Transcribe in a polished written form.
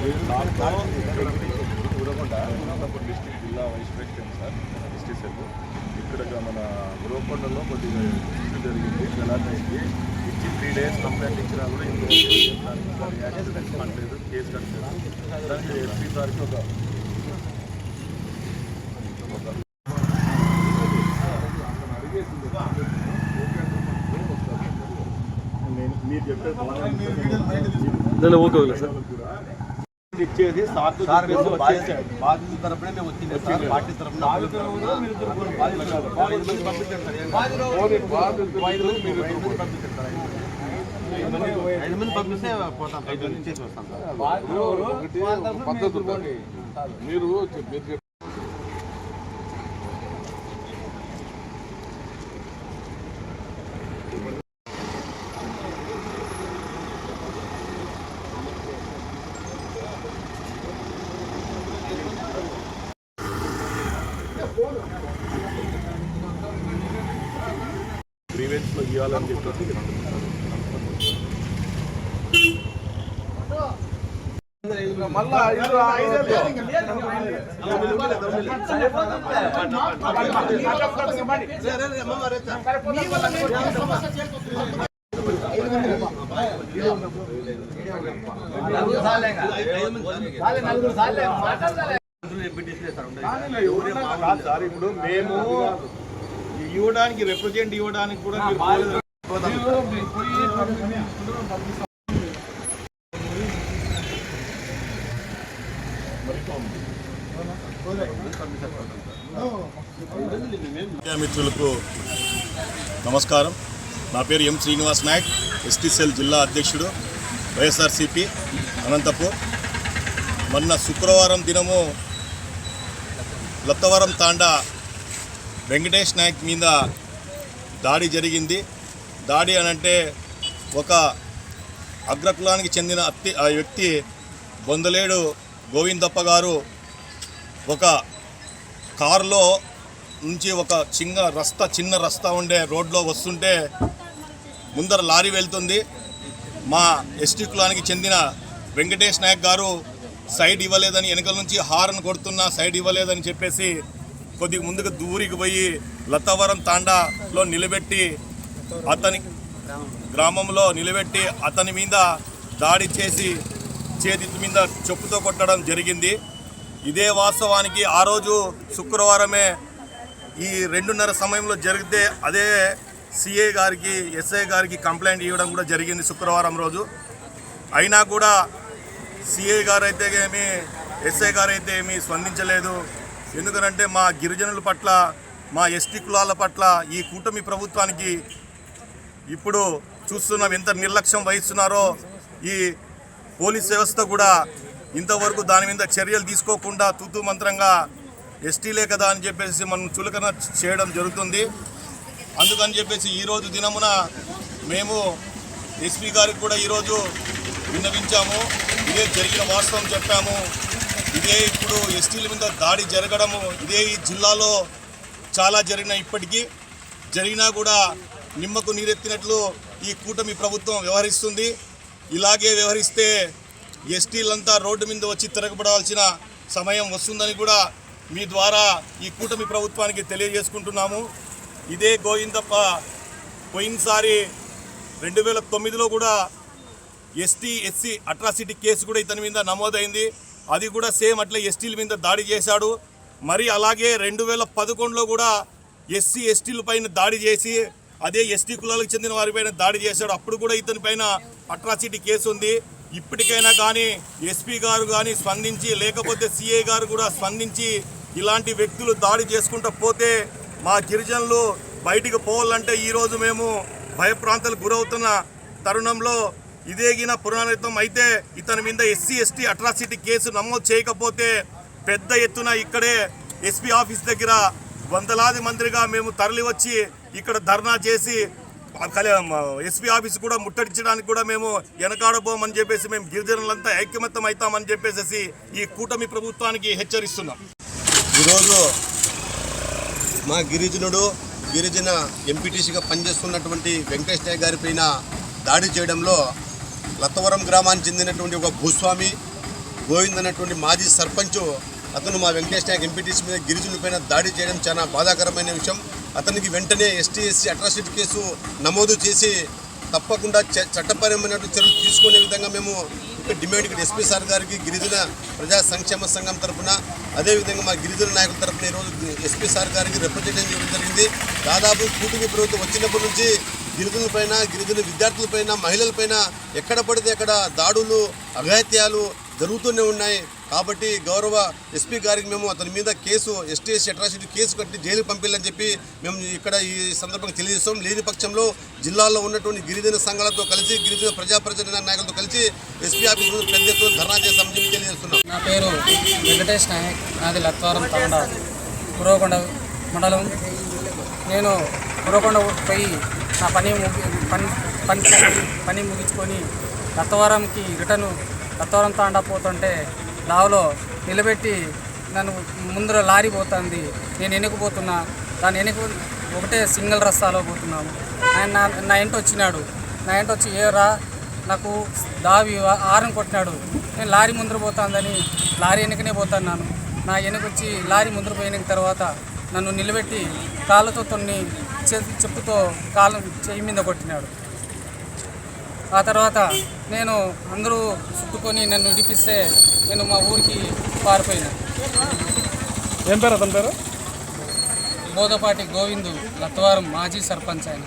ఉరగొండ district జిల్లా vice president sir ST cell. ఇక్కడ మన ఉరవకొండలో కొద్దిగా ఇష్యూ జరిగింది. గలాటైంది. ఇచ్చి 3 days కంప్లైంట్ ఇచ్చినా కూడా ఇంకో యాక్సిడెంట్ కట్టలేదు, కేసు కట్టలేదు. దానికి ఎస్పీ గారికి ఒక మీరు చెప్పేది ఓకే సార్. ఇచ్చేది బాధితుల తరపునే మేము వచ్చింది సార్. పార్టీ తరపున 5 మంది పంపిస్తే పోతాం. 5 మంది ఇచ్చేసి వస్తాం సార్. పద్ధతి మీరు గ్రీవెన్స్లో ఇవ్వాలని చెప్పేసి సార్ ఇప్పుడు మేము ఇవ్వడానికి రిప్రజెంట్ ఇవ్వడానికి కూడా మిత్రులకు నమస్కారం. నా పేరు ఎం శ్రీనివాస్ నాయక్, ఎస్టీసెల్ జిల్లా అధ్యక్షుడు, వైఎస్ఆర్సీపీ అనంతపూర్. మొన్న శుక్రవారం దినము లత్తవరం తాండా వెంకటేష్ నాయక్ మీద దాడి జరిగింది. దాడి అనంటే ఒక అగ్రకులానికి చెందిన వ్యక్తి బొందలేడు గోవిందప్ప గారు ఒక కారులో నుంచి ఒక చిన్న రస్తా ఉండే రోడ్లో వస్తుంటే ముందర లారీ వెళ్తుంది. మా ఎస్టీ కులానికి చెందిన వెంకటేష్ నాయక్ గారు సైడ్ ఇవ్వలేదని, వెనకల నుంచి హార్న్ కొడుతున్నా సైడ్ ఇవ్వలేదని చెప్పేసి కొద్దిగా ముందుకు దూరికి పోయి లత్తవరం తాండాలో నిలబెట్టి గ్రామంలో నిలబెట్టి అతని మీద దాడి చేసి చేతి మీద చెప్పుతో కొట్టడం జరిగింది. ఇదే వాస్తవానికి ఆ రోజు శుక్రవారమే ఈ 2:30 సమయంలో జరిగితే అదే సిఐ గారికి ఎస్ఐ గారికి కంప్లైంట్ ఇవ్వడం కూడా జరిగింది శుక్రవారం రోజు. అయినా కూడా సిఐ గారు అయితే ఏమి ఎస్ఐ గారు అయితే ఏమీ స్పందించలేదు. ఎందుకంటే మా గిరిజనుల పట్ల, మా ఎస్టీ కులాల పట్ల ఈ కూటమి ప్రభుత్వానికి ఇప్పుడు చూస్తున్నాం ఎంత నిర్లక్ష్యం వహిస్తున్నారో. ఈ పోలీస్ వ్యవస్థ కూడా ఇంతవరకు దాని మీద చర్యలు తీసుకోకుండా తూతూ మంత్రంగా ఎస్టీలే కదా అని చెప్పేసి మనం చులకన చేయడం జరుగుతుంది. అందుకని చెప్పేసి ఈరోజు దినమున మేము ఎస్పీ గారికి కూడా ఈరోజు విన్నవించాము. ఇదే జరిగిన వాస్తవం చెప్పాము. ఇదే ఇప్పుడు ఎస్టీల మీద దాడి జరగడము ఇదే ఈ జిల్లాలో చాలా ఇప్పటికీ జరిగినా కూడా నిమ్మకు నీరెత్తినట్లు ఈ కూటమి ప్రభుత్వం వ్యవహరిస్తుంది. ఇలాగే వ్యవహరిస్తే ఎస్టీలంతా రోడ్డు మీద వచ్చి తిరగబడాల్సిన సమయం వస్తుందని కూడా మీ ద్వారా ఈ కూటమి ప్రభుత్వానికి తెలియజేసుకుంటున్నాము. ఇదే గోవిందప్ప పోయినసారి 2009లో కూడా ఎస్సీ అట్రాసిటీ కేసు కూడా ఇతని మీద నమోదైంది. అది కూడా సేమ్ అట్లా ఎస్టీల మీద దాడి చేశాడు. మరి అలాగే 2011లో కూడా ఎస్టీల పైన దాడి చేసి అదే ఎస్టీ కులాలకు చెందిన వారిపైన దాడి చేశాడు. అప్పుడు కూడా ఇతని పైన అట్రాసిటీ కేసు ఉంది. ఇప్పటికైనా కానీ ఎస్పీ గారు కానీ స్పందించి, లేకపోతే సిఐ గారు కూడా స్పందించి ఇలాంటి వ్యక్తులు దాడి చేసుకుంటూ పోతే మా గిరిజనులు బయటికి పోవాలంటే ఈరోజు మేము భయప్రాంతాలకు గురవుతున్న తరుణంలో ఇదేగిన పునరావృతం అయితే ఇతని మీద ఎస్సీ అట్రాసిటీ కేసు నమోదు చేయకపోతే పెద్ద ఎత్తున ఇక్కడే ఎస్పీ ఆఫీస్ దగ్గర వందలాది మందిగా మేము తరలి వచ్చి ఇక్కడ ధర్నా చేసి ఎస్పీ ఆఫీస్ కూడా ముట్టడించడానికి కూడా మేము వెనకాడబోమని చెప్పేసి మేము గిరిజనులంతా ఐక్యమత్యం అవుతామని చెప్పేసి ఈ కూటమి ప్రభుత్వానికి హెచ్చరిస్తున్నాం. ఈరోజు మా గిరిజన ఎంపీటీసీగా పనిచేస్తున్నటువంటి వెంకటేష్ నాయక్ గారి పైన దాడి చేయడంలో లత్తవరం గ్రామానికి చెందినటువంటి ఒక భూస్వామి గోవింద్ అన్నటువంటి మాజీ సర్పంచ్ అతను మా వెంకటేష్ నాయక్ ఎంపీటీసీ మీద గిరిజనుల పైన దాడి చేయడం చాలా బాధాకరమైన విషయం. అతనికి వెంటనే ఎస్టీ అట్రాసిటీ కేసు నమోదు చేసి తప్పకుండా చట్టపరమైన చర్యలు తీసుకునే విధంగా మేము ఇక్కడ డిమాండ్ ఇక్కడ ఎస్పీ సార్ గారికి గిరిజన ప్రజా సంక్షేమ సంఘం తరఫున అదేవిధంగా మా గిరిజన నాయకుల తరఫున ఈరోజు ఎస్పీ సార్ గారికి రిప్రజెంటేషన్ చేయడం జరిగింది. దాదాపు కూటమి ప్రభుత్వం వచ్చినప్పటి నుంచి గిరిజనులపైన, గిరిజన విద్యార్థులపైన, మహిళలపైన ఎక్కడ పడితే అక్కడ దాడులు, అఘాయిత్యాలు జరుగుతూనే ఉన్నాయి. కాబట్టి గౌరవ ఎస్పీ గారికి మేము అతని మీద కేసు ఎస్టీ అట్రాసిటీ కేసు కట్టి జైలు పంపించాలని చెప్పి మేము ఇక్కడ ఈ సందర్భంగా తెలియజేస్తాం. లేని పక్షంలో జిల్లాలో ఉన్నటువంటి గిరిజన సంఘాలతో కలిసి, గిరిజన ప్రజాప్రతినిధి నాయకులతో కలిసి ఎస్పీ ఆఫీస్ ముందు పెద్ద ఎత్తున ధర్నా చేస్తామని చెప్పి తెలియజేస్తున్నాం. నా పేరు వెంకటేష్ నాయక్, నాది లత్వారం తాండా, కురవకొండ మండలం. నేను కురవకొండ పోయి నా పని ముగించుకొని లత్వారంకి రిటర్ను లత్వారం తాండా పోతుంటే దావలో నిలబెట్టి నన్ను ముందర లారీ పోతుంది, నేను వెనుకపోతున్నా. దాని ఒకటే సింగిల్ రస్తాలో పోతున్నాము. ఆయన నా ఇంటి వచ్చినాడు. నా ఇంటి వచ్చి ఏరా నాకు దావి ఆరని కొట్టినాడు. నేను లారీ ముందర పోతుందని లారీ వెనుకనే పోతున్నాను. నా వెనుకొచ్చి లారీ ముందర పోయిన తర్వాత నన్ను నిలబెట్టి కాళ్ళతో చెప్పుతో కాళ్ళ చెయ్యి మీద కొట్టినాడు. ఆ తర్వాత నేను అందరూ చుట్టుకొని నన్ను విడిపిస్తే నేను మా ఊరికి పారిపోయినా. ఏం పేరు అతని పేరు? బోదపాటి గోవిందు, లత్వారం మాజీ సర్పంచ్ ఆయన.